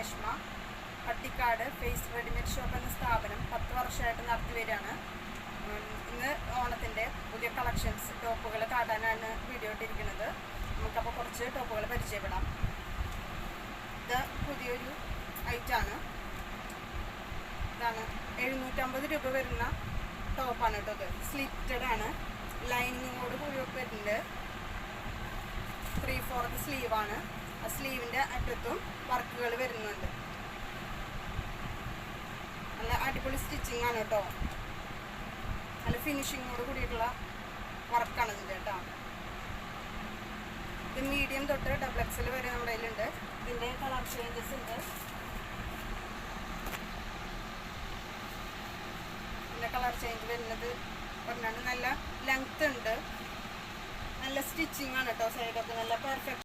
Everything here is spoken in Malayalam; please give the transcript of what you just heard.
Reshma. Pattikkad face readymade shop എന്ന സ്ഥാപനം 10 വർഷമായിട്ട് നടത്തി വരികയാണ്. ഇന്ന് ഓണത്തിൻ്റെ പുതിയ കളക്ഷൻസ് ടോപ്പുകൾ കാട്ടാനാണ് വീഡിയോ ഇട്ടിരിക്കുന്നത്. നമുക്കപ്പോൾ കുറച്ച് ടോപ്പുകൾ പരിചയപ്പെടാം. ഇത് പുതിയൊരു ഐറ്റമാണ്. ഇതാണ് 750 രൂപ വരുന്ന ടോപ്പാണ് കേട്ടോ. ഇത് സ്ലിറ്റഡ് ആണ്, ലൈനിങ്ങോട് കൂടി വരുന്നുണ്ട്. 3/4 സ്ലീവാണ്. ആ സ്ലീവിൻ്റെ അറ്റത്തും വർക്കുകൾ വരുന്നുണ്ട്. നല്ല അടിപൊളി സ്റ്റിച്ചിങ് ആണ് കേട്ടോ. നല്ല ഫിനിഷിങ്ങോട് കൂടിയിട്ടുള്ള വർക്കാണ് ഇതിൻ്റെ കേട്ടോ. ഇത് മീഡിയം തൊട്ട് XXL വരെ നമ്മുടെ കയ്യിലുണ്ട്. ഇതിൻ്റെ കളർ ചേഞ്ചസ് ഉണ്ട്. ഇതിൻ്റെ കളർ ചേഞ്ച് വരുന്നത് പറഞ്ഞാൽ നല്ല ലെങ്ത് ഉണ്ട്, നല്ല സ്റ്റിച്ചിങ് ആണ് കേട്ടോ. സൈഡൊക്കെ നല്ല പെർഫെക്റ്റ്